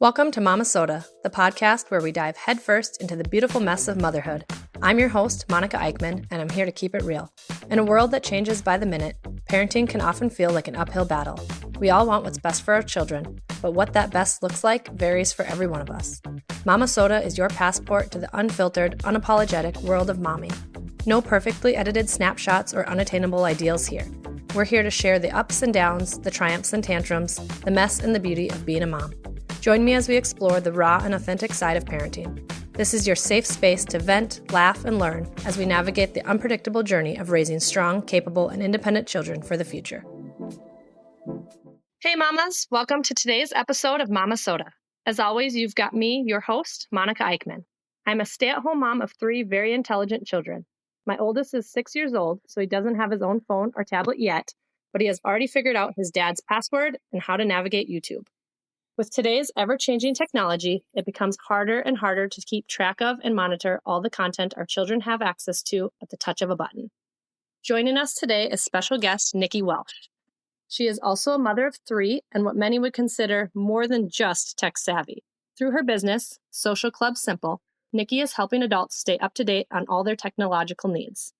Welcome to Momma-Sota, the podcast where we dive headfirst into the beautiful mess of motherhood. I'm your host, Monica Eichmann, and I'm here to keep it real. In a world that changes by the minute, parenting can often feel like an uphill battle. We all want what's best for our children, but what that best looks like varies for every one of us. Momma-Sota is your passport to the unfiltered, unapologetic world of mommy. No perfectly edited snapshots or unattainable ideals here. We're here to share the ups and downs, the triumphs and tantrums, the mess and the beauty of being a mom. Join me as we explore the raw and authentic side of parenting. This is your safe space to vent, laugh, and learn as we navigate the unpredictable journey of raising strong, capable, and independent children for the future. Hey mamas, welcome to today's episode of Momma-Sota. As always, you've got me, your host, Monica Eichmann. I'm a stay-at-home mom of 3 very intelligent children. My oldest is 6 years old, so he doesn't have his own phone or tablet yet, but he has already figured out his dad's password and how to navigate YouTube. With today's ever-changing technology, it becomes harder and harder to keep track of and monitor all the content our children have access to at the touch of a button. Joining us today is special guest Nickie Welsh. She is also a mother of 3 and what many would consider more than just tech-savvy. Through her business, Social Club Simple, Nickie is helping adults stay up to date on all their technological needs.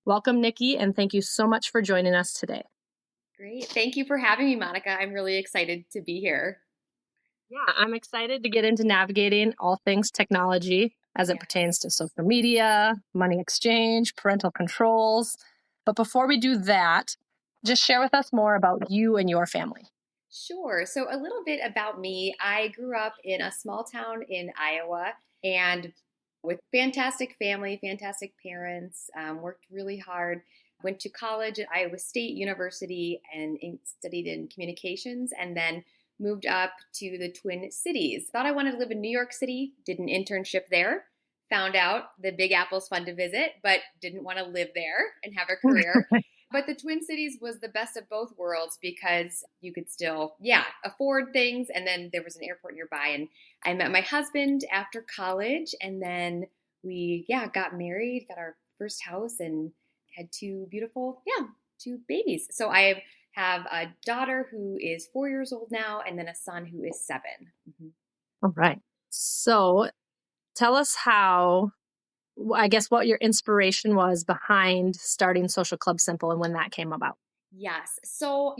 Welcome, Nickie, and thank you so much for joining us today. Great. Thank you for having me, Monica. I'm really excited to be here. Yeah, I'm excited to get into navigating all things technology as it pertains to social media, money exchange, parental controls. But before we do that, just share with us more about you and your family. Sure. So a little bit about me. I grew up in a small town in Iowa and with fantastic family, fantastic parents, worked really hard, went to college at Iowa State University and studied in communications, and then moved up to the Twin Cities. Thought I wanted to live in New York City, did an internship there, found out the Big Apple's fun to visit, but didn't want to live there and have a career. But the Twin Cities was the best of both worlds because you could still, afford things. And then there was an airport nearby. And I met my husband after college. And then we, got married, got our first house, and had 2 beautiful, 2 babies. So I have a daughter who is 4 years old now, and then a son who is 7. Mm-hmm. All right. So tell us what your inspiration was behind starting Social Club Simple and when that came about. Yes. So,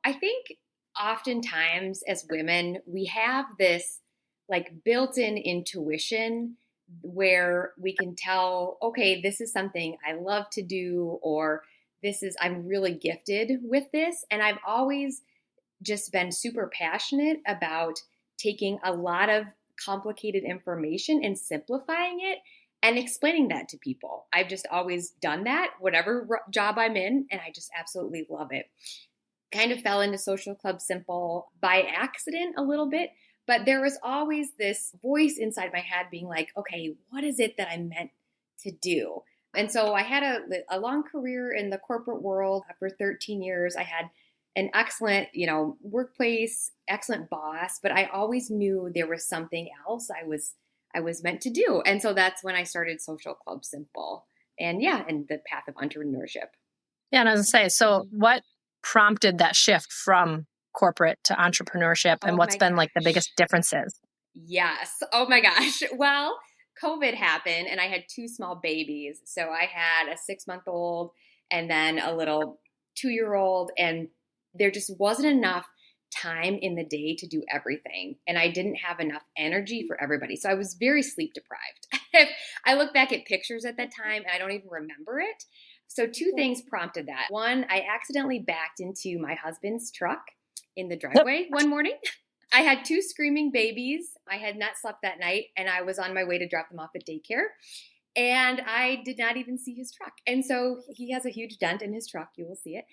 I think oftentimes as women, we have this like built-in intuition where we can tell, okay, this is something I love to do, or I'm really gifted with this. And I've always just been super passionate about taking a lot of complicated information and simplifying it and explaining that to people. I've just always done that, whatever job I'm in, and I just absolutely love it. Kind of fell into Social Club Simple by accident a little bit, but there was always this voice inside my head being like, okay, what is it that I'm meant to do? And so I had a long career in the corporate world. For 13 years, I had an excellent, workplace, excellent boss, but I always knew there was something else I was meant to do. And so that's when I started Social Club Simple and the path of entrepreneurship. Yeah, and I was going to say, so what prompted that shift from corporate to entrepreneurship, and what's been like the biggest differences? Yes. Oh my gosh. Well, COVID happened and I had 2 small babies. So I had a 6-month-old and then a little 2-year-old, and there just wasn't enough time in the day to do everything. And I didn't have enough energy for everybody. So I was very sleep deprived. I look back at pictures at that time and I don't even remember it. So 2 things prompted that. One, I accidentally backed into my husband's truck in the driveway one morning. I had 2 screaming babies. I had not slept that night, and I was on my way to drop them off at daycare. And I did not even see his truck. And so he has a huge dent in his truck. You will see it.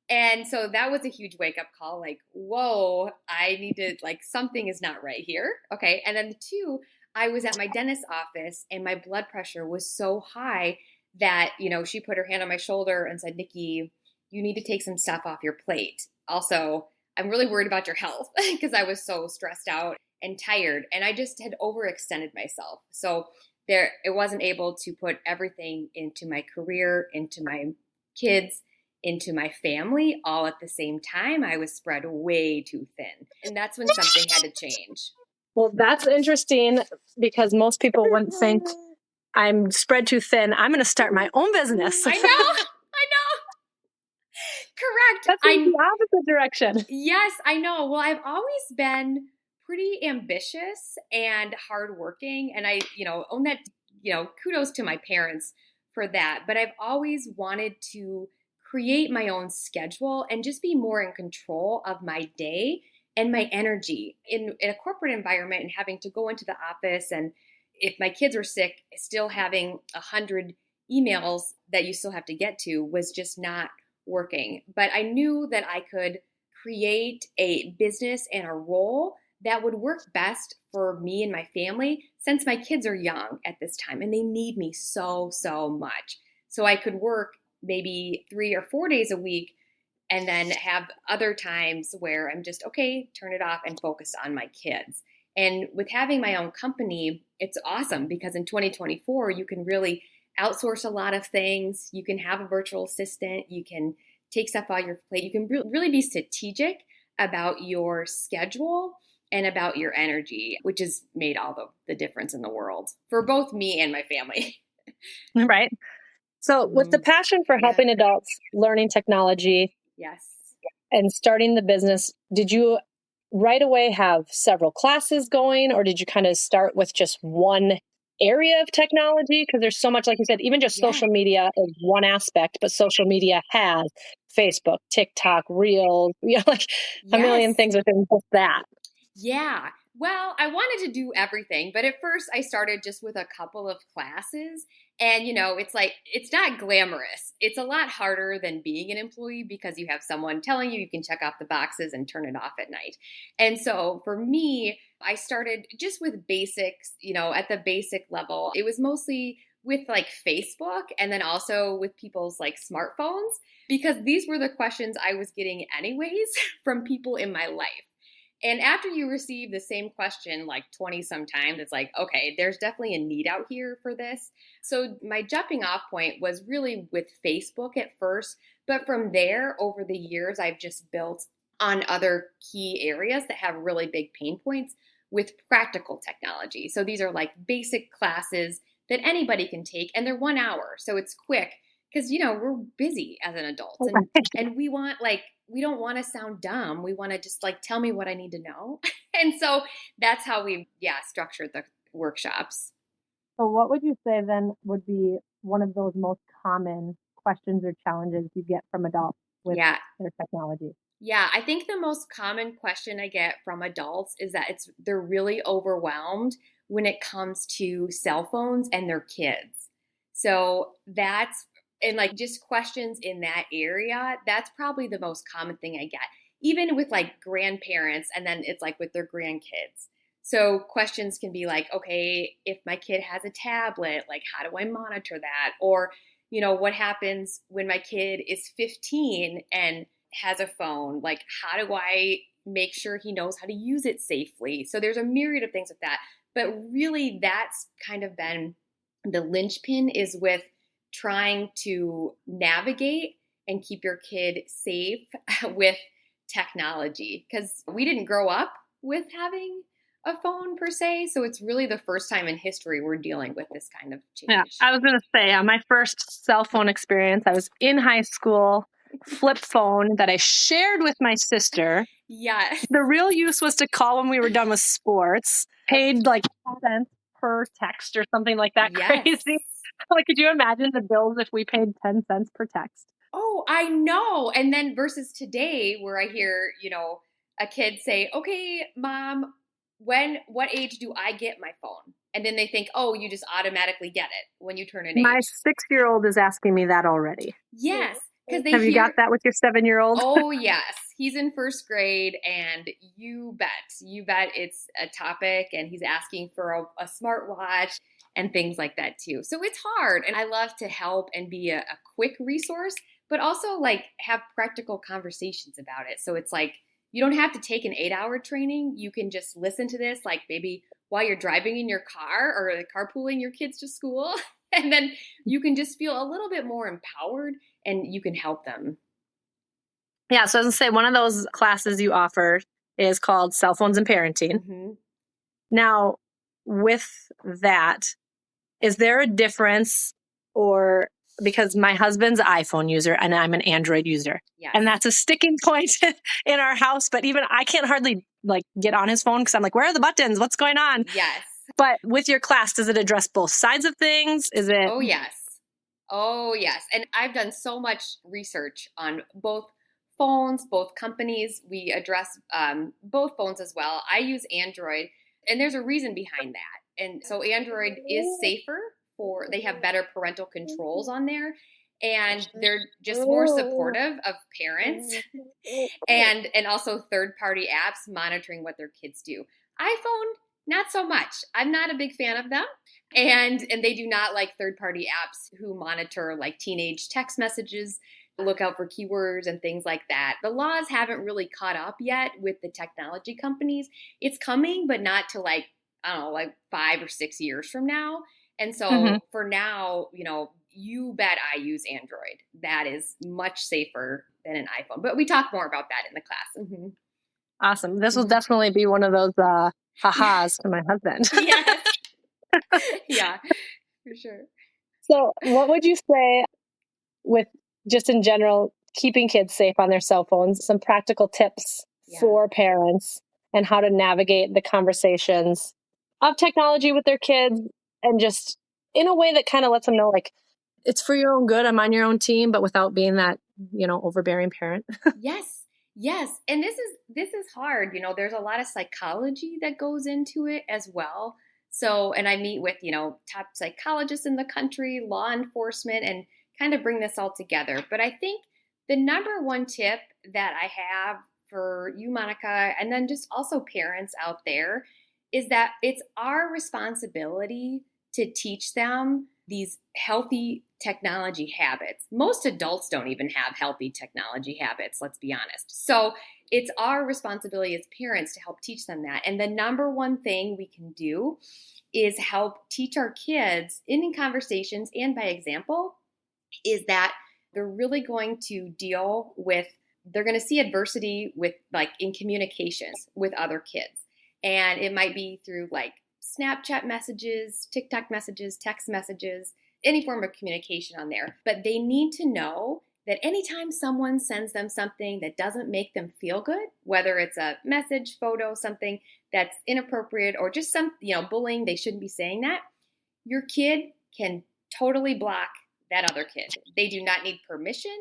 And so that was a huge wake-up call. Like, whoa, I need to, something is not right here. Okay. And then 2, I was at my dentist's office, and my blood pressure was so high that, she put her hand on my shoulder and said, Nickie, you need to take some stuff off your plate. Also, I'm really worried about your health because I was so stressed out and tired, and I just had overextended myself. So it wasn't able to put everything into my career, into my kids, into my family all at the same time, I was spread way too thin. And that's when something had to change. Well, that's interesting because most people wouldn't think I'm spread too thin. I'm going to start my own business. I know. Correct. That's in the opposite direction. Yes, I know. Well, I've always been pretty ambitious and hardworking. And I, own that, kudos to my parents for that. But I've always wanted to create my own schedule and just be more in control of my day and my energy in a corporate environment, and having to go into the office. And if my kids were sick, still having 100 emails that you still have to get to was just not working. But I knew that I could create a business and a role that would work best for me and my family, since my kids are young at this time and they need me so, so much. So I could work maybe 3 or 4 days a week, and then have other times where I'm just, okay, turn it off and focus on my kids. And with having my own company, it's awesome because in 2024, you can really outsource a lot of things. You can have a virtual assistant. You can take stuff off your plate. You can really be strategic about your schedule and about your energy, which has made all the difference in the world for both me and my family. Right. So with the passion for helping adults learning technology, yes, and starting the business, did you right away have several classes going, or did you kind of start with just one area of technology? Because there's so much, like you said, even just social media is one aspect, but social media has Facebook, TikTok, Reels, like a million things within just that. Yeah. Well, I wanted to do everything, but at first I started just with a couple of classes. And, it's not glamorous. It's a lot harder than being an employee because you have someone telling you can check off the boxes and turn it off at night. And so for me, I started just with basics, at the basic level. It was mostly with like Facebook, and then also with people's like smartphones, because these were the questions I was getting anyways from people in my life. And after you receive the same question like 20 sometimes, it's like, okay, there's definitely a need out here for this. So my jumping off point was really with Facebook at first. But from there, over the years, I've just built on other key areas that have really big pain points with practical technology. So these are like basic classes that anybody can take, and they're 1 hour. So it's quick because, we're busy as an adult, and we want we don't want to sound dumb. We want to just tell me what I need to know. And so that's how we, structured the workshops. So what would you say then would be one of those most common questions or challenges you get from adults with their technology? Yeah, I think the most common question I get from adults is that they're really overwhelmed when it comes to cell phones and their kids. So and just questions in that area, that's probably the most common thing I get, even with grandparents, and then it's with their grandkids. So questions can be like, okay, if my kid has a tablet, how do I monitor that? Or, what happens when my kid is 15 and has a phone? How do I make sure he knows how to use it safely? So there's a myriad of things with that. But really, that's kind of been the linchpin, is with trying to navigate and keep your kid safe with technology, because we didn't grow up with having a phone per se. So it's really the first time in history we're dealing with this kind of change. Yeah, I was going to say, my first cell phone experience, I was in high school, flip phone that I shared with my sister. Yes. The real use was to call when we were done with sports, paid 10 cents per text or something like that. Yes. Crazy. Could you imagine the bills if we paid 10 cents per text? Oh, I know. And then versus today, where I hear, a kid say, okay, Mom, what age do I get my phone? And then they think, oh, you just automatically get it when you turn an age. My 6-year-old is asking me that already. Yes. Have you got that with your 7-year-old? Oh, yes. He's in first grade, and you bet it's a topic, and he's asking for a smartwatch and things like that too. So it's hard. And I love to help and be a quick resource, but also have practical conversations about it. So it's you don't have to take an 8-hour training. You can just listen to this, maybe while you're driving in your car or carpooling your kids to school. And then you can just feel a little bit more empowered, and you can help them. Yeah. So I was going to say, one of those classes you offer is called Cell Phones and Parenting. Mm-hmm. Now, with that, is there a difference, or because my husband's an iPhone user and I'm an Android user, Yes. and that's a sticking point in our house, but even I can't hardly like get on his phone because I'm like, where are the buttons? What's going on? Yes. But with your class, does it address both sides of things? Is it? Oh, yes. Oh, yes. And I've done so much research on both phones, both companies. We address both phones as well. I use Android, and there's a reason behind that. And so Android is safer they have better parental controls on there, and they're just more supportive of parents and also third-party apps monitoring what their kids do. iPhone, not so much. I'm not a big fan of them. And they do not like third-party apps who monitor like teenage text messages, look out for keywords and things like that. The laws haven't really caught up yet with the technology companies. It's coming, but not to like, I don't know, like 5 or 6 years from now. And so for now, you bet I use Android. That is much safer than an iPhone. But we talk more about that in the class. Mm-hmm. Awesome. This will definitely be one of those ha-has to my husband. Yes. Yeah, for sure. So what would you say with just in general, keeping kids safe on their cell phones, some practical tips for parents and how to navigate the conversations of technology with their kids, and just in a way that kind of lets them know, like, it's for your own good. I'm on your own team, but without being that, overbearing parent. Yes. Yes. And this is hard. There's a lot of psychology that goes into it as well. So, and I meet with, top psychologists in the country, law enforcement, and kind of bring this all together. But I think the number one tip that I have for you, Monica, and then just also parents out there, is that it's our responsibility to teach them these healthy technology habits. Most adults don't even have healthy technology habits, let's be honest. So it's our responsibility as parents to help teach them that. And the number one thing we can do is help teach our kids in conversations and by example, is that they're really going to they're going to see adversity with like in communications with other kids. And it might be through like Snapchat messages, TikTok messages, text messages, any form of communication on there. But they need to know that anytime someone sends them something that doesn't make them feel good, whether it's a message, photo, something that's inappropriate, or just some, bullying, they shouldn't be saying that, your kid can totally block that other kid. They do not need permission.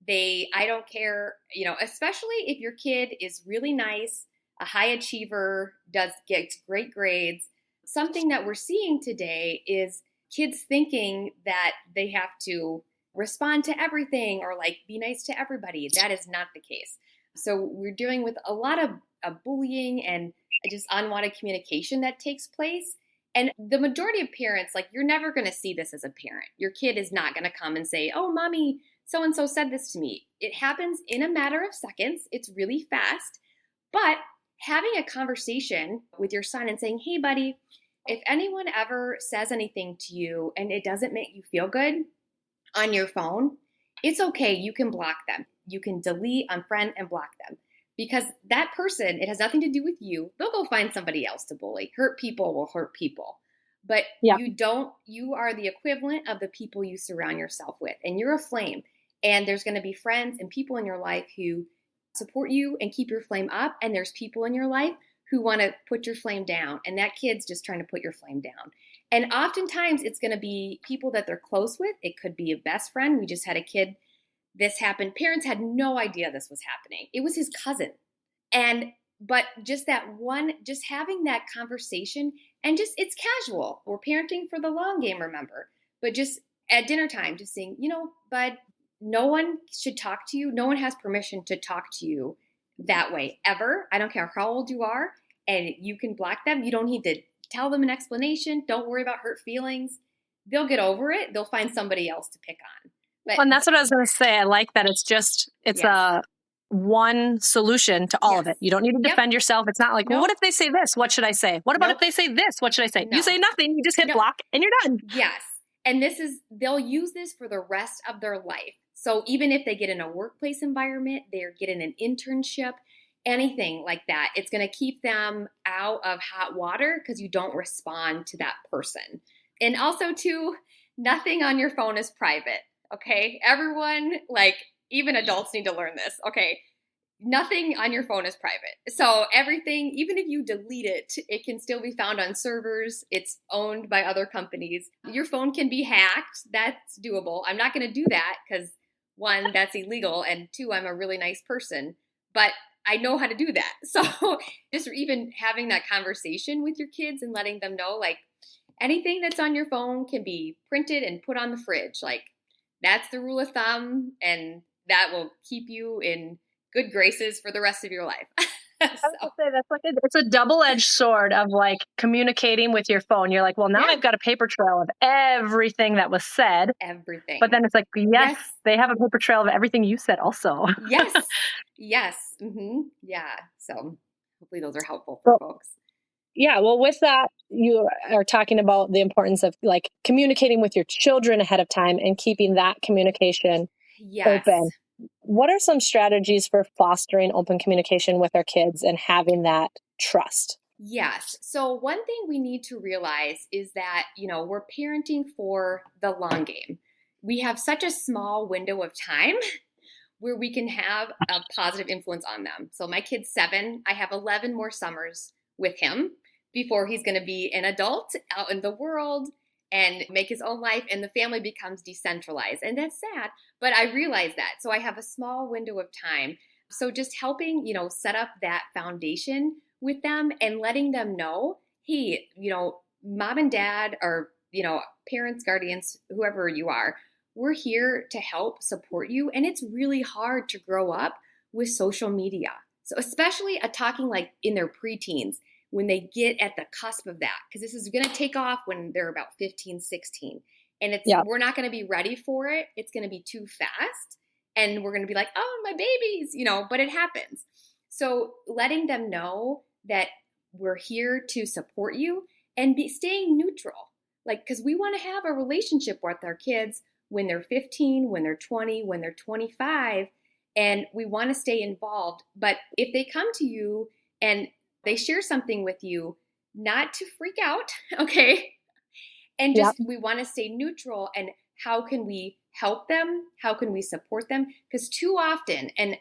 I don't care, especially if your kid is really nice, a high achiever, gets great grades. Something that we're seeing today is kids thinking that they have to respond to everything or like be nice to everybody. That is not the case. So we're dealing with a lot of bullying and just unwanted communication that takes place. And the majority of parents, like, you're never going to see this as a parent. Your kid is not going to come and say, oh, mommy, so-and-so said this to me. It happens in a matter of seconds. It's really fast. But having a conversation with your son and saying, hey, buddy, if anyone ever says anything to you and it doesn't make you feel good on your phone, it's okay. You can block them. You can delete, unfriend, and block them. Because that person, it has nothing to do with you. They'll go find somebody else to bully. Hurt people will hurt people. But you are the equivalent of the people you surround yourself with. And you're a flame. And there's going to be friends and people in your life who support you and keep your flame up. And there's people in your life who want to put your flame down. And that kid's just trying to put your flame down. And oftentimes it's going to be people that they're close with. It could be a best friend. We just had a kid. This happened. Parents had no idea this was happening. It was his cousin. But just having that conversation, and just, it's casual. We're parenting for the long game, remember. But just at dinner time, just saying, bud, no one should talk to you. No one has permission to talk to you that way ever. I don't care how old you are, and you can block them. You don't need to tell them an explanation. Don't worry about hurt feelings. They'll get over it. They'll find somebody else to pick on. And that's what I was going to say. I like that it's a one solution to all of it. You don't need to defend yourself. It's not like, well, what if they say this? What should I say? What about if they say this? What should I say? No. You say nothing. You just hit block and you're done. Yes. And they'll use this for the rest of their life. So even if they get in a workplace environment, they're getting an internship, anything like that, it's going to keep them out of hot water because you don't respond to that person. And also, too, nothing on your phone is private. Okay. Everyone, like even adults need to learn this. Okay. Nothing on your phone is private. So everything, even if you delete it, it can still be found on servers. It's owned by other companies. Your phone can be hacked. That's doable. I'm not going to do that because one, that's illegal. And two, I'm a really nice person, but I know how to do that. So just even having that conversation with your kids and letting them know, like, anything that's on your phone can be printed and put on the fridge. Like, that's the rule of thumb, and that will keep you in good graces for the rest of your life. I was gonna say that's like it's a double-edged sword of like communicating with your phone. You're like, well, now I've got a paper trail of everything that was said. Everything. But then it's like, yes, they have a paper trail of everything you said also. Yes. Mm-hmm. Yeah. So hopefully those are helpful for folks. Yeah. Well, with that, you are talking about the importance of like communicating with your children ahead of time and keeping that communication open. What are some strategies for fostering open communication with our kids and having that trust? Yes. So one thing we need to realize is that, we're parenting for the long game. We have such a small window of time where we can have a positive influence on them. So my kid's 7. I have 11 more summers with him before he's going to be an adult out in the world and make his own life, and the family becomes decentralized. And that's sad, but I realize that. So I have a small window of time. So just helping, set up that foundation with them and letting them know, hey, mom and dad or, parents, guardians, whoever you are, we're here to help support you. And it's really hard to grow up with social media. So especially talking like in their preteens, when they get at the cusp of that, because this is going to take off when they're about 15, 16. And we're not going to be ready for it. It's going to be too fast. And we're going to be like, oh, my babies, but it happens. So letting them know that we're here to support you and staying neutral. Like, because we want to have a relationship with our kids when they're 15, when they're 20, when they're 25, and we want to stay involved. But if they come to you and they share something with you, not to freak out, okay? And just we want to stay neutral. And how can we help them? How can we support them? Because too often, and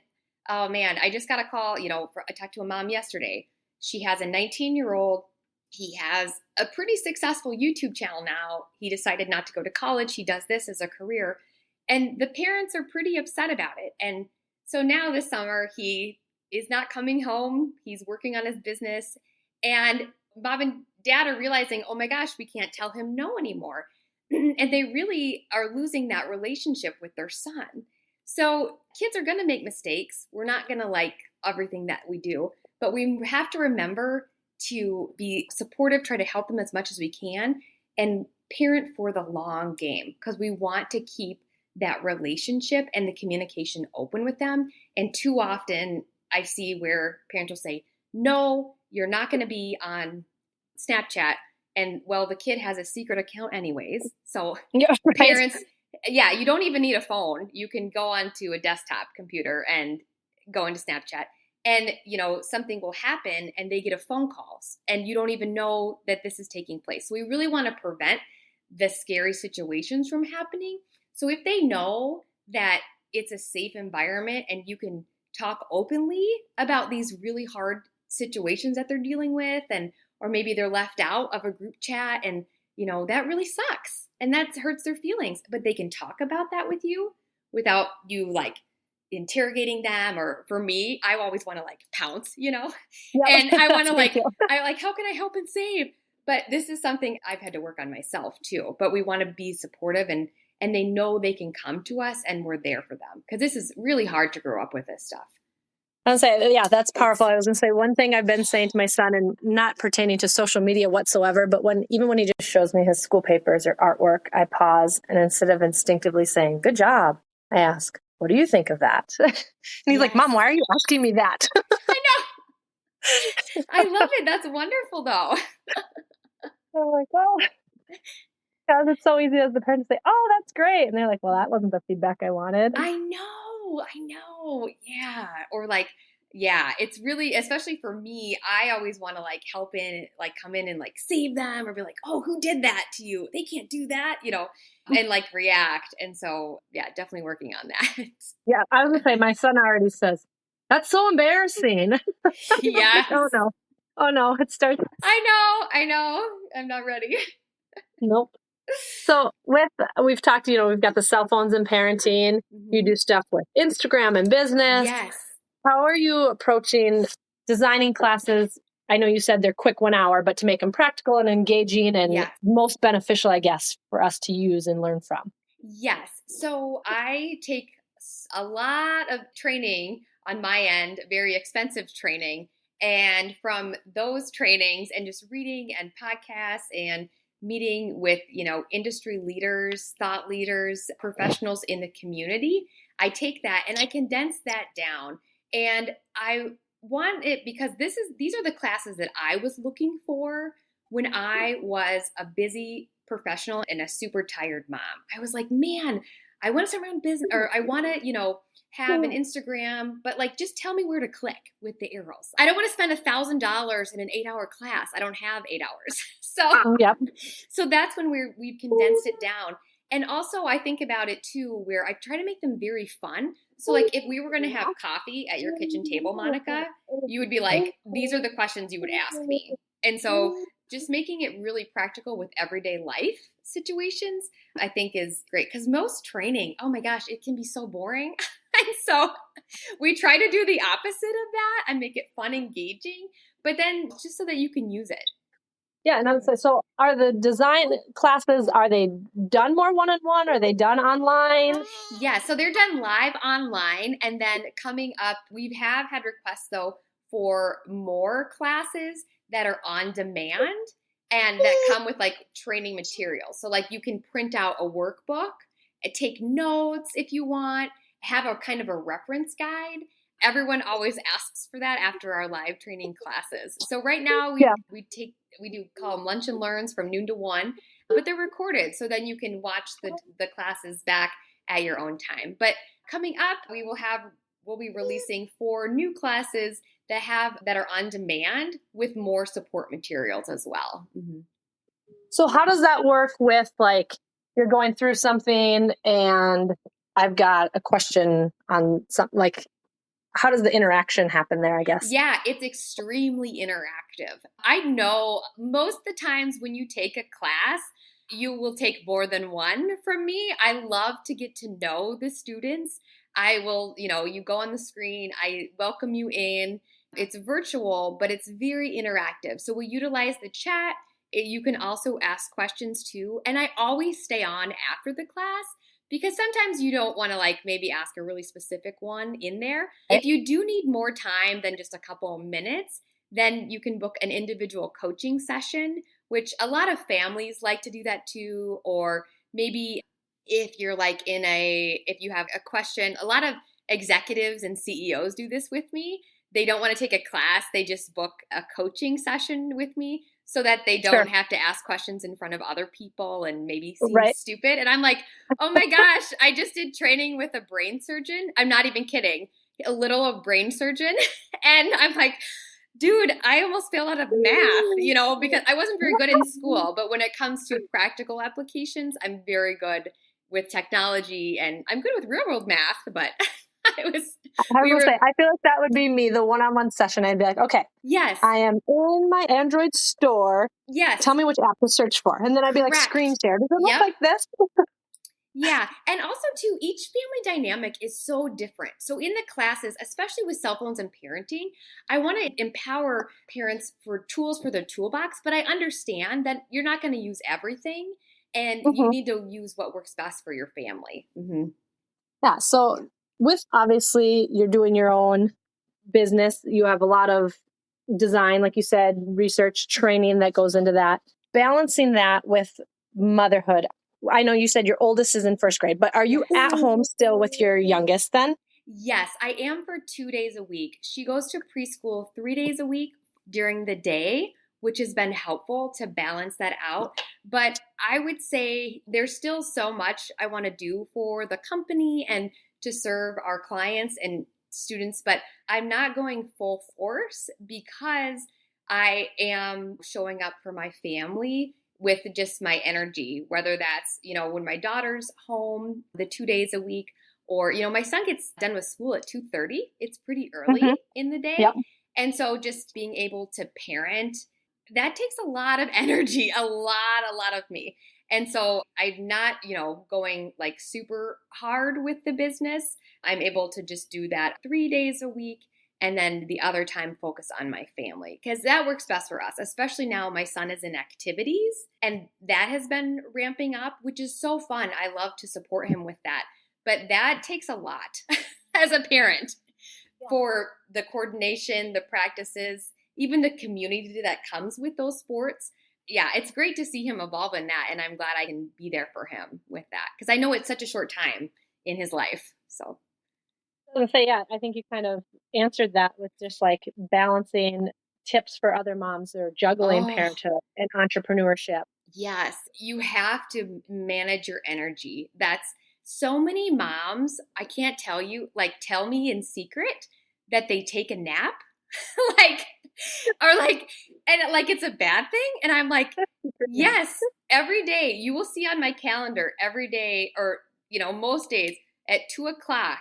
oh man, I just got a call, I talked to a mom yesterday. She has a 19-year-old. He has a pretty successful YouTube channel now. He decided not to go to college. He does this as a career. And the parents are pretty upset about it. And so now this summer, he is not coming home. He's working on his business. And mom and dad are realizing, oh my gosh, we can't tell him no anymore. And they really are losing that relationship with their son. So kids are going to make mistakes. We're not going to like everything that we do, but we have to remember to be supportive, try to help them as much as we can, and parent for the long game, because we want to keep that relationship and the communication open with them. And too often I see where parents will say, no, you're not going to be on Snapchat. And well, the kid has a secret account anyways. So parents, you don't even need a phone. You can go onto a desktop computer and go into Snapchat. And, something will happen and they get a phone call and you don't even know that this is taking place. So we really want to prevent the scary situations from happening. So if they know that it's a safe environment and you can talk openly about these really hard situations that they're dealing with, or maybe they're left out of a group chat and, that really sucks and that hurts their feelings, but they can talk about that with you without you like interrogating them. Or for me, I always want to like pounce, and I want to how can I help and save? But this is something I've had to work on myself too. But we want to be supportive and they know they can come to us and we're there for them, because this is really hard to grow up with this stuff. I'll say, yeah, that's powerful. I was going to say one thing I've been saying to my son, and not pertaining to social media whatsoever, but even when he just shows me his school papers or artwork, I pause, and instead of instinctively saying, good job, I ask, what do you think of that? And he's like, Mom, why are you asking me that? I know. I love it. That's wonderful, though. I'm like, well, Because it's so easy as the parent to say, oh, that's great. And they're like, well, that wasn't the feedback I wanted. I know. Yeah. Or like, yeah, it's really, especially for me, I always want to like help in, like come in and like save them or be like, oh, who did that to you? They can't do that, and like react. And so, yeah, definitely working on that. Yeah, I was going to say, my son already says, that's so embarrassing. Yes. Oh no, it starts. I know. I'm not ready. Nope. So we've talked, we've got the cell phones and parenting. You do stuff with Instagram and business. Yes. How are you approaching designing classes? I know you said they're quick 1 hour, but to make them practical and engaging and most beneficial, I guess, for us to use and learn from. Yes. So I take a lot of training on my end, very expensive training. And from those trainings and just reading and podcasts and meeting with, industry leaders, thought leaders, professionals in the community, I take that and I condense that down. And I want it because these are the classes that I was looking for when I was a busy professional and a super tired mom. I was like, man, I want to start my own business, or I want to, have an Instagram, but like, just tell me where to click with the arrows. I don't want to spend $1,000 in an 8-hour class. I don't have 8 hours. So that's when we've condensed it down. And also I think about it too, where I try to make them very fun. So like if we were going to have coffee at your kitchen table, Monica, you would be like, these are the questions you would ask me. And so just making it really practical with everyday life situations, I think is great. Because most training, oh my gosh, it can be so boring. And so we try to do the opposite of that and make it fun, engaging, but then just so that you can use it. Yeah. And I would say, so are the design classes, are they done more one-on-one? Are they done online? Yeah. So they're done live online. And then coming up, we have had requests though for more classes that are on demand and that come with like training materials. So like you can print out a workbook, take notes if you want, have a kind of a reference guide. Everyone always asks for that after our live training classes. So right now we do call them lunch and learns from noon to 1, but they're recorded. So then you can watch the classes back at your own time. But coming up, we'll be releasing 4 new classes that are on demand with more support materials as well. Mm-hmm. So how does that work with like, you're going through something and I've got a question on something, like, how does the interaction happen there, I guess? Yeah, it's extremely interactive. I know most of the times when you take a class, you will take more than one from me. I love to get to know the students. I will, you go on the screen, I welcome you in. It's virtual, but it's very interactive. So we utilize the chat. You can also ask questions too. And I always stay on after the class because sometimes you don't want to like maybe ask a really specific one in there. If you do need more time than just a couple of minutes, then you can book an individual coaching session, which a lot of families like to do that too. Or maybe if you're like if you have a question, a lot of executives and CEOs do this with me. They don't want to take a class. They just book a coaching session with me so that they don't have to ask questions in front of other people and maybe seem stupid. And I'm like, oh my gosh, I just did training with a brain surgeon. I'm not even kidding. A little brain surgeon. And I'm like, dude, I almost failed out of math, because I wasn't very good in school. But when it comes to practical applications, I'm very good with technology and I'm good with real world math, but I feel like that would be me, the one-on-one session. I'd be like, okay, yes, I am in my Android store. Yes. Tell me which app to search for. And then I'd be like, screen share. Does it look like this? Yeah. And also too, each family dynamic is so different. So in the classes, especially with cell phones and parenting, I want to empower parents for tools for their toolbox, but I understand that you're not going to use everything and you need to use what works best for your family. Mm-hmm. Yeah. So with obviously you're doing your own business, you have a lot of design, like you said, research, training that goes into that. Balancing that with motherhood. I know you said your oldest is in first grade, but are you at home still with your youngest then? Yes, I am for 2 days a week. She goes to preschool 3 days a week during the day which has been helpful to balance that out. But I would say there's still so much I want to do for the company and to serve our clients and students, but I'm not going full force because I am showing up for my family with just my energy, whether that's, when my daughter's home the 2 days a week, or, my son gets done with school at 2:30. It's pretty early in the day. Yep. And so just being able to parent, that takes a lot of energy, a lot of me. And so I'm not, going like super hard with the business. I'm able to just do that 3 days a week. And then the other time focus on my family, because that works best for us, especially now my son is in activities and that has been ramping up, which is so fun. I love to support him with that. But that takes a lot as a parent for the coordination, the practices, even the community that comes with those sports. Yeah, it's great to see him evolve in that. And I'm glad I can be there for him with that, because I know it's such a short time in his life. So I was gonna say, I think you kind of answered that with just like balancing tips for other moms or juggling parenthood and entrepreneurship. Yes, you have to manage your energy. That's so many moms, I can't tell you, like tell me in secret that they take a nap. like or like and like it's a bad thing, and I'm like, yes, every day. You will see on my calendar every day, or most days at 2:00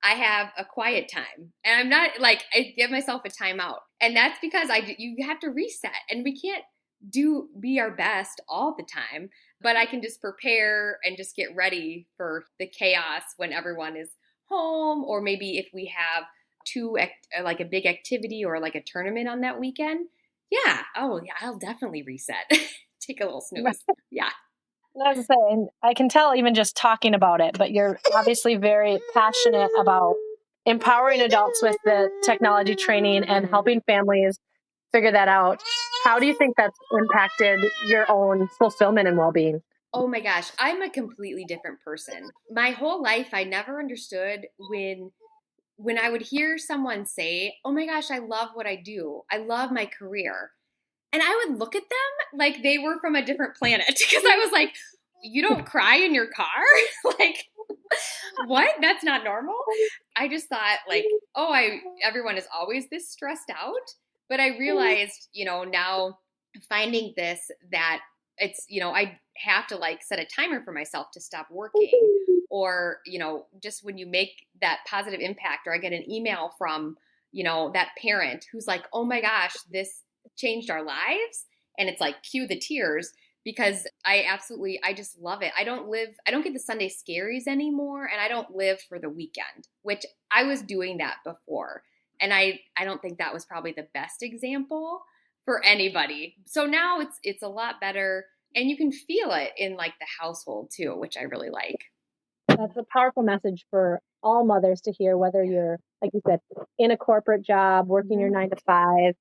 I have a quiet time, and I'm not like, I give myself a timeout, and that's because you have to reset, and we can't be our best all the time, but I can just prepare and just get ready for the chaos when everyone is home, or maybe if we have like a big activity or like a tournament on that weekend. Yeah. Oh yeah, I'll definitely reset. Take a little snooze. Yeah. I was saying, I can tell even just talking about it, but you're obviously very passionate about empowering adults with the technology training and helping families figure that out. How do you think that's impacted your own fulfillment and well-being? Oh my gosh, I'm a completely different person. My whole life, I never understood when I would hear someone say, "Oh my gosh, I love what I do. I love my career." And I would look at them like they were from a different planet, because I was like, "You don't cry in your car?" Like, what? That's not normal. I just thought like, everyone is always this stressed out. But I realized, now finding this, that it's, I have to like set a timer for myself to stop working, or, just when you make that positive impact, or I get an email from, that parent who's like, "Oh my gosh, this changed our lives." And it's like, cue the tears, because I just love it. I don't get the Sunday scaries anymore, and I don't live for the weekend, which I was doing that before. And I don't think that was probably the best example for anybody. So now it's a lot better, and you can feel it in like the household too, which I really like. That's a powerful message for all mothers to hear, whether you're, like you said, in a corporate job, working your 9 to 5,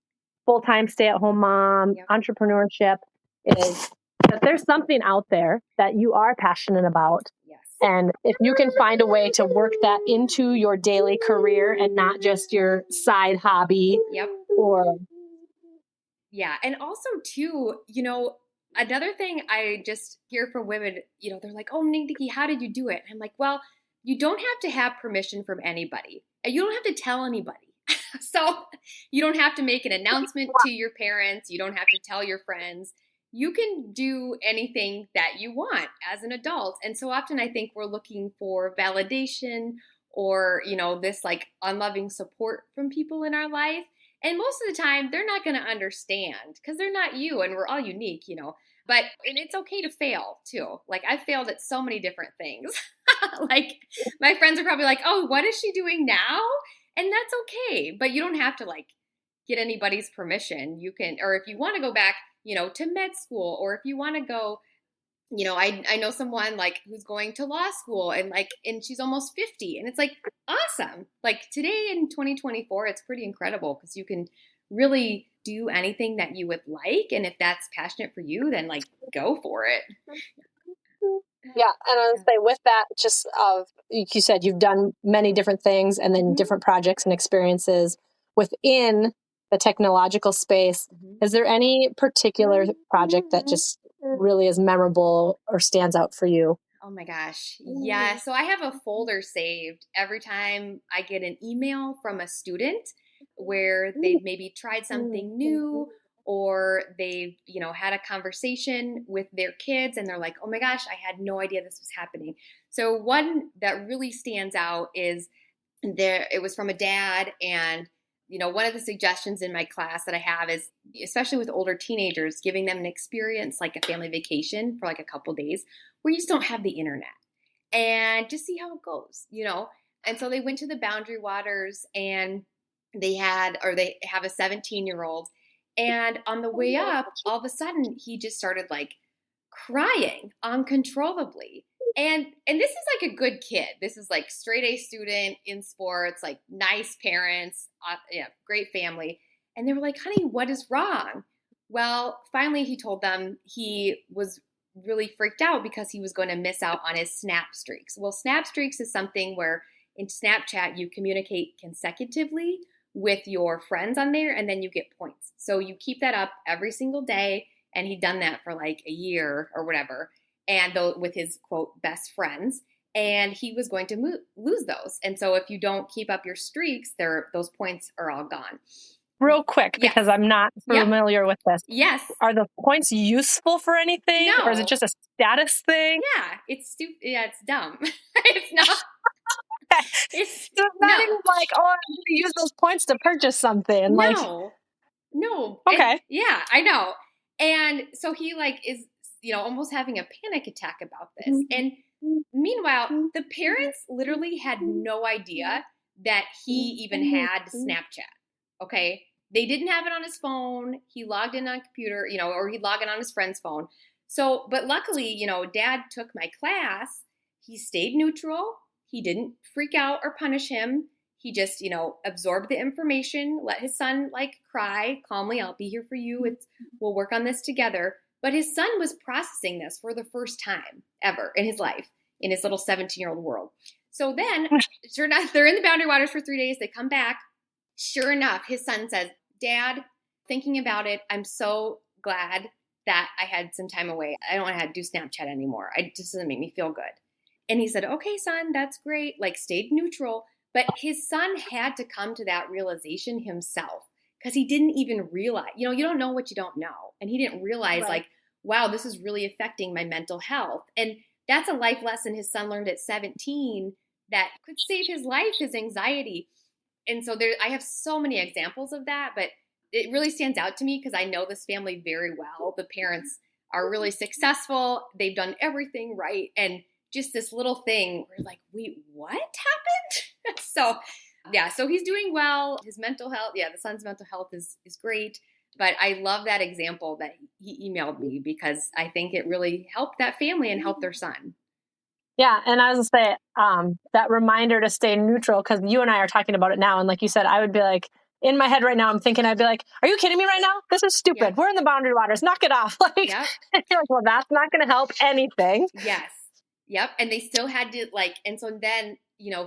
full-time stay-at-home mom, entrepreneurship, is that there's something out there that you are passionate about. Yes. And if you can find a way to work that into your daily career and not just your side hobby. Yep. Yeah. And also too, another thing I just hear from women, they're like, "Oh, Nickie, how did you do it?" And I'm like, well, you don't have to have permission from anybody. And you don't have to tell anybody. So you don't have to make an announcement to your parents. You don't have to tell your friends. You can do anything that you want as an adult. And so often I think we're looking for validation, or, this like unloving support from people in our life. And most of the time, they're not going to understand, because they're not you, and we're all unique, But and it's okay to fail too. Like, I've failed at so many different things. Like, my friends are probably like, "Oh, what is she doing now?" And that's okay. But you don't have to like get anybody's permission. You can, or if you want to go back, to med school, or if you want to go, I know someone like who's going to law school, and she's almost 50, and it's like awesome. Like, today in 2024, it's pretty incredible, because you can really do anything that you would like. And if that's passionate for you, then like go for it. Yeah. And I would say with that, just like you said, you've done many different things, and then different projects and experiences within the technological space. Mhm. Is there any particular project that just really is memorable or stands out for you? Oh my gosh. Yeah. So I have a folder saved every time I get an email from a student where they've maybe tried something new or they've, had a conversation with their kids and they're like, "Oh my gosh, I had no idea this was happening." So one that really stands out is it was from a dad, and one of the suggestions in my class that I have is, especially with older teenagers, giving them an experience like a family vacation for like a couple days where you just don't have the internet and just see how it goes. And so they went to the Boundary Waters, and they have a 17-year-old, and on the way up, all of a sudden he just started like crying uncontrollably. And this is like a good kid. This is like straight A student in sports, like nice parents, great family. And they were like, "Honey, what is wrong?" Well, finally he told them he was really freaked out because he was going to miss out on his snap streaks. Well, snap streaks is something where in Snapchat you communicate consecutively with your friends on there, and then you get points. So you keep that up every single day, and he'd done that for like a year or whatever, and with his quote best friends, and he was going to lose those. And so if you don't keep up your streaks, those points are all gone. Real quick, Yes. because I'm not familiar with this. Yes. Are the points useful for anything? No. Or is it just a status thing? Yeah, it's stupid. Yeah, it's dumb. It's not. It's not even like, "Oh, I'm going to use those points to purchase something." No. Okay. And, yeah, I know. And so he is, almost having a panic attack about this. And meanwhile, the parents literally had no idea that he even had Snapchat. Okay. They didn't have it on his phone. He logged in on computer, or he'd log in on his friend's phone. So, but luckily, dad took my class. He stayed neutral. He didn't freak out or punish him. He just, absorbed the information, let his son cry calmly. "I'll be here for you. We'll work on this together." But his son was processing this for the first time ever in his life, in his little 17-year-old world. So then, sure enough, they're in the Boundary Waters for 3 days. They come back. Sure enough, his son says, "Dad, thinking about it, I'm so glad that I had some time away. I don't want to do Snapchat anymore. It just doesn't make me feel good." And he said, "Okay, son, that's great." Stayed neutral. But his son had to come to that realization himself because he didn't even realize, you don't know what you don't know. And he didn't realize wow, this is really affecting my mental health. And that's a life lesson his son learned at 17 that could save his life, his anxiety. And so I have so many examples of that, but it really stands out to me because I know this family very well. The parents are really successful. They've done everything right. And just this little thing, we're like, "Wait, what happened?" So he's doing well. His mental health, the son's mental health is great. But I love that example that he emailed me because I think it really helped that family and helped their son. Yeah, and I was going to say, that reminder to stay neutral, because you and I are talking about it now, and like you said, I would be like, in my head right now, I'm thinking, I'd be like, "Are you kidding me right now? This is stupid. Yep. We're in the Boundary Waters. Knock it off." Yep. You're like, "Well, that's not going to help anything." Yes. Yep. And they still had to and so then,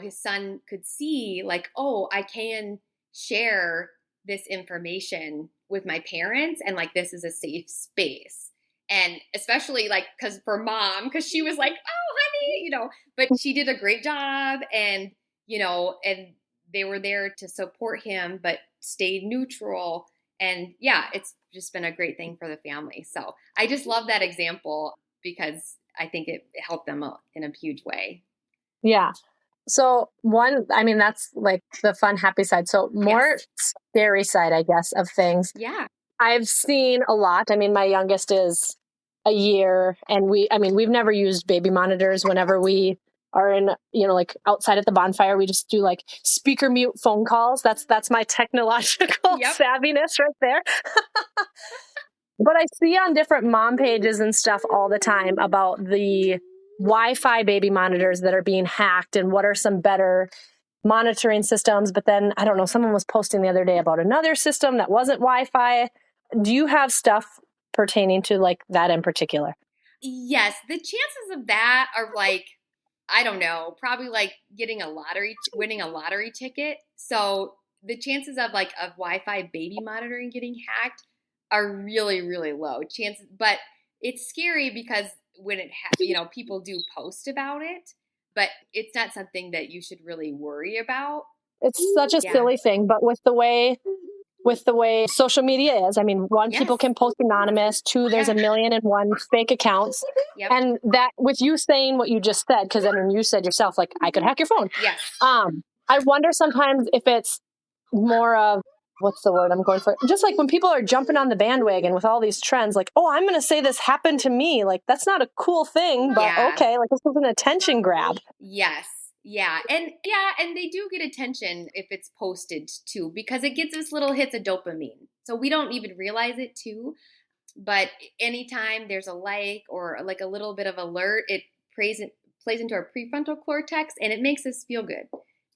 his son could see "Oh, I can share this information with my parents, and this is a safe space." And especially because for mom, because she was like, "Oh, honey," but she did a great job, and and they were there to support him, but stayed neutral. And yeah, it's just been a great thing for the family. So I just love that example because I think it helped them in a huge way. Yeah. So that's the fun, happy side. So more scary side, I guess, of things. Yeah. I've seen a lot. My youngest is a year, and we've never used baby monitors. Whenever we are in, outside at the bonfire, we just do speaker mute phone calls. That's my technological savviness right there. But I see on different mom pages and stuff all the time about the Wi-Fi baby monitors that are being hacked and what are some better monitoring systems. But then, I don't know, someone was posting the other day about another system that wasn't Wi-Fi. Do you have stuff pertaining to that in particular? Yes. The chances of that are I don't know, probably winning a lottery ticket. So the chances of Wi-Fi baby monitoring getting hacked are really, really low chances. But it's scary because when people do post about it, but it's not something that you should really worry about. It's such a silly thing, but with the way social media is, I mean, one, people can post anonymous. Two, there's a million and one fake accounts. Yep. And that, with you saying what you just said, because I mean, you said yourself, like, I could hack your phone. Yes. I wonder sometimes if it's more of, what's the word I'm going for? Just like when people are jumping on the bandwagon with all these trends, like, oh, I'm going to say this happened to me. Like, that's not a cool thing, but okay, like, this is an attention grab. Yes. Yeah. And they do get attention if it's posted too, because it gets us little hits of dopamine. So we don't even realize it too. But anytime there's a like or like a little bit of alert, it plays into our prefrontal cortex and it makes us feel good.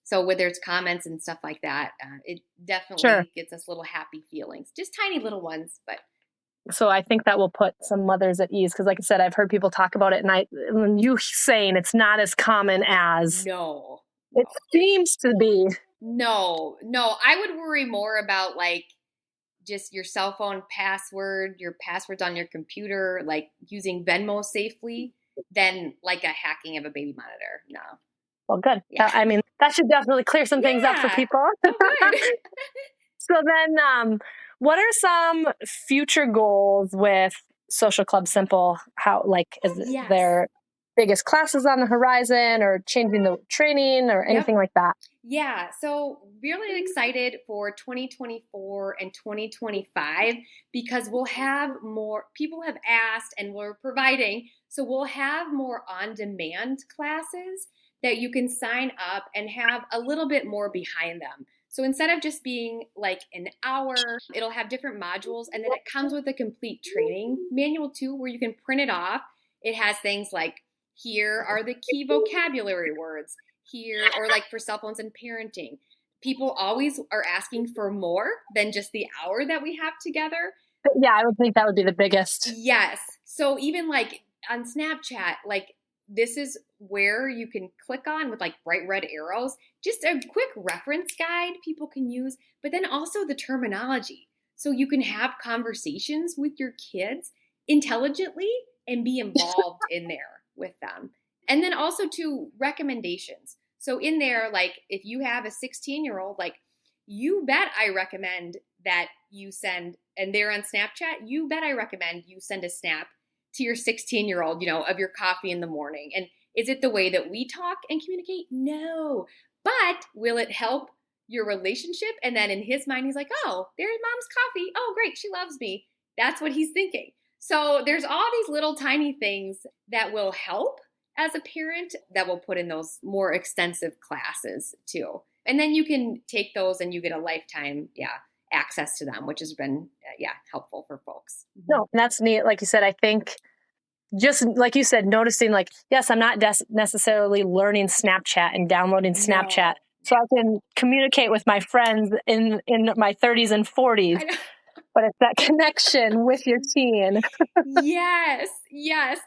So whether it's comments and stuff like that, it definitely gets us little happy feelings, just tiny little ones. But so I think that will put some mothers at ease because, like I said, I've heard people talk about it, and you saying it's not as common as it seems to be. No, I would worry more about like just your cell phone password, your passwords on your computer, like using Venmo safely, than like a hacking of a baby monitor. No. Well, good. Yeah. I mean, that should definitely clear some things up for people. Oh, good. So then, what are some future goals with Social Club Simple? How, like, is there biggest classes on the horizon or changing the training or anything like that? Yeah. So really excited for 2024 and 2025 because we'll have more, people have asked and we're providing. So we'll have more on-demand classes that you can sign up and have a little bit more behind them. So instead of just being like an hour, it'll have different modules, and then it comes with a complete training manual too, where you can print it off. It has things like, here are the key vocabulary words here, or like for cell phones and parenting. People always are asking for more than just the hour that we have together. Yeah, I would think that would be the biggest. Yes. So even like on Snapchat, like this is where you can click on with like bright red arrows, just a quick reference guide people can use, but then also the terminology. So you can have conversations with your kids intelligently and be involved in there with them. And then also to recommendations. So in there, like if you have a 16-year-old, like you bet I recommend that you send, and they're on Snapchat, you bet I recommend you send a snap to your 16-year-old, of your coffee in the morning. And is it the way that we talk and communicate? No. But will it help your relationship? And then in his mind, he's like, oh, there's mom's coffee. Oh, great. She loves me. That's what he's thinking. So there's all these little tiny things that will help as a parent that will put in those more extensive classes too. And then you can take those and you get a lifetime, access to them, which has been, helpful for folks. No, that's neat. Like you said, I think just like you said, noticing like, yes, I'm not necessarily learning Snapchat and downloading Snapchat so I can communicate with my friends in my 30s and 40s. But it's that connection with your teen. Yes.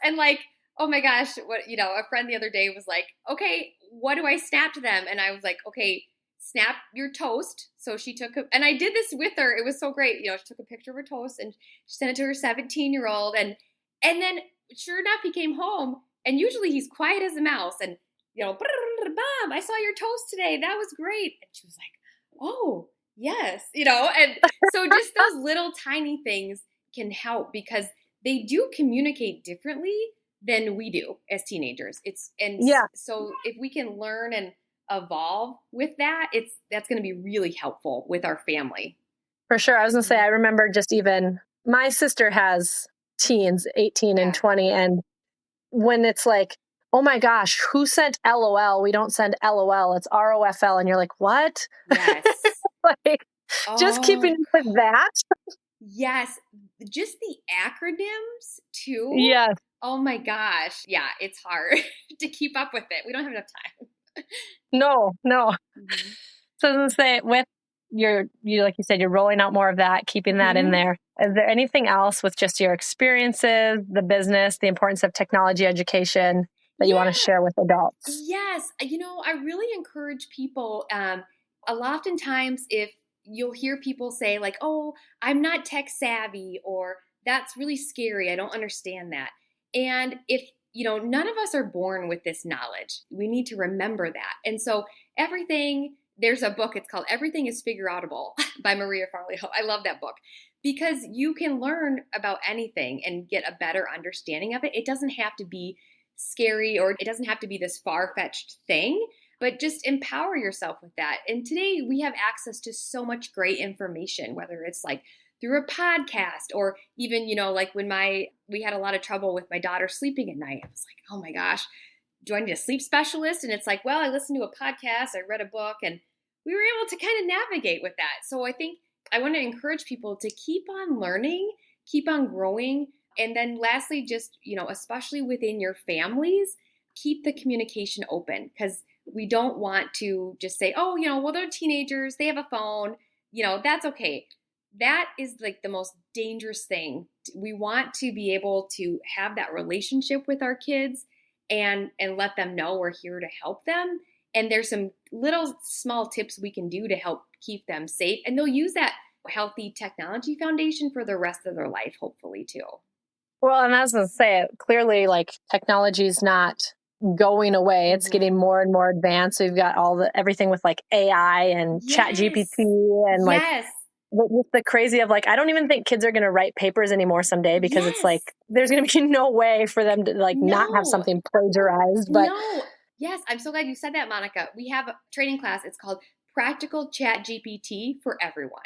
And like, oh my gosh, a friend the other day was like, okay, what do I snap to them? And I was like, okay, snap your toast. So she took and I did this with her. It was so great. She took a picture of her toast and she sent it to her 17-year-old. And then sure enough, he came home and usually he's quiet as a mouse and, Mom, I saw your toast today. That was great. And she was like, oh, yes, and so just those little tiny things can help because they do communicate differently than we do as teenagers. So if we can learn and evolve with that, that's going to be really helpful with our family. For sure. I was going to say, I remember just even my sister has teens, 18 and 20. And when it's like, oh my gosh, who sent LOL? We don't send LOL. It's ROFL. And you're like, what? Yes. Like, just keeping up with that. Yes. Just the acronyms too. Yes. Oh my gosh. Yeah. It's hard to keep up with it. We don't have enough time. No. Mm-hmm. So I was going to say with you like you said, you're rolling out more of that, keeping that in there. Is there anything else with just your experiences, the business, the importance of technology education that you want to share with adults? Yes. I really encourage people, oftentimes if you'll hear people say like, oh, I'm not tech savvy, or that's really scary, I don't understand that. And if, none of us are born with this knowledge. We need to remember that. And so there's a book, it's called Everything is Figure Outable by Maria Forleo. I love that book because you can learn about anything and get a better understanding of it. It doesn't have to be scary, or it doesn't have to be this far-fetched thing, but just empower yourself with that. And today we have access to so much great information, whether it's like through a podcast or even, like when we had a lot of trouble with my daughter sleeping at night. I was like, oh my gosh, do I need a sleep specialist? And it's like, well, I listened to a podcast, I read a book, and we were able to kind of navigate with that. So I think I want to encourage people to keep on learning, keep on growing. And then lastly, just, especially within your families, keep the communication open, because we don't want to just say, oh, well, they're teenagers, they have a phone, that's okay. That is like the most dangerous thing. We want to be able to have that relationship with our kids and let them know we're here to help them. And there's some little small tips we can do to help keep them safe. And they'll use that healthy technology foundation for the rest of their life, hopefully, too. Well, and I was going to say, clearly, like, technology is not going away. It's getting more and more advanced. So you've got everything with like AI and Chat GPT and like with the crazy of like, I don't even think kids are going to write papers anymore someday, because it's like, there's going to be no way for them to like not have something plagiarized. But yes, I'm so glad you said that, Monica. We have a training class. It's called Practical Chat GPT for Everyone.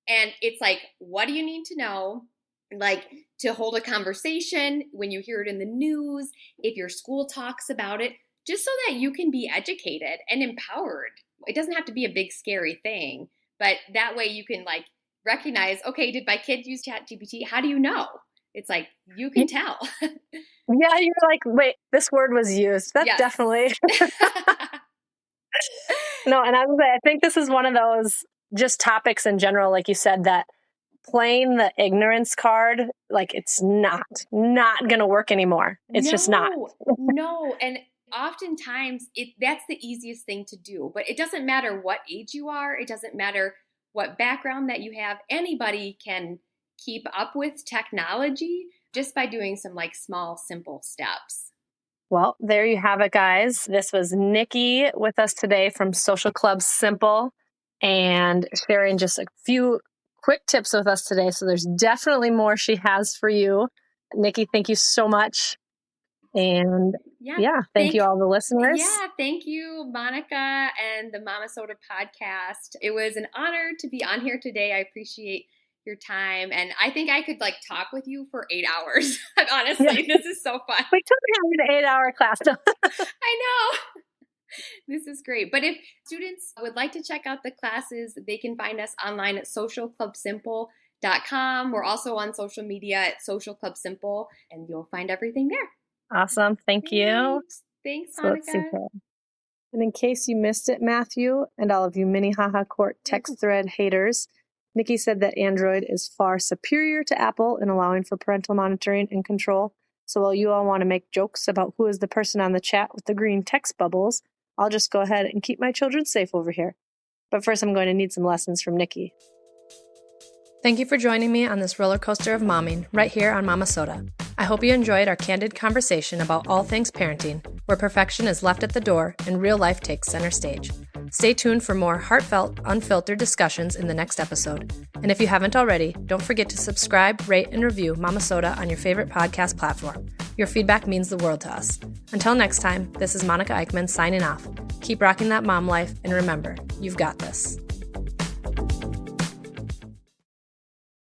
And it's like, what do you need to know? Like to hold a conversation when you hear it in the news, if your school talks about it, just so that you can be educated and empowered. It doesn't have to be a big scary thing, but that way you can like recognize, okay, did my kid use ChatGPT? How do you know? It's like, you can tell. Yeah, you're like, wait, this word was used. That's definitely. No, and I think this is one of those just topics in general, like you said, that playing the ignorance card, like it's not going to work anymore. It's just not. No. And oftentimes that's the easiest thing to do, but it doesn't matter what age you are. It doesn't matter what background that you have. Anybody can keep up with technology just by doing some like small, simple steps. Well, there you have it, guys. This was Nickie with us today from Social Club Simple and sharing just a few quick tips with us today. So there's definitely more she has for you. Nickie, thank you so much. And thank you all the listeners. Yeah, thank you, Monica and the Momma-Sota podcast. It was an honor to be on here today. I appreciate your time. And I think I could like talk with you for 8 hours. Honestly, this is so fun. We took an 8-hour class. I know. This is great. But if students would like to check out the classes, they can find us online at socialclubsimple.com. We're also on social media at Social Club Simple, and you'll find everything there. Awesome. Thank you. Thanks, Monica. And in case you missed it, Matthew, and all of you Minnehaha Court text thread haters, Nickie said that Android is far superior to Apple in allowing for parental monitoring and control. So while you all want to make jokes about who is the person on the chat with the green text bubbles, I'll just go ahead and keep my children safe over here. But first, I'm going to need some lessons from Nickie. Thank you for joining me on this roller coaster of momming right here on Momma-Sota. I hope you enjoyed our candid conversation about all things parenting, where perfection is left at the door and real life takes center stage. Stay tuned for more heartfelt, unfiltered discussions in the next episode. And if you haven't already, don't forget to subscribe, rate, and review Momma-Sota on your favorite podcast platform. Your feedback means the world to us. Until next time, this is Monica Eichmann signing off. Keep rocking that mom life, and remember, you've got this.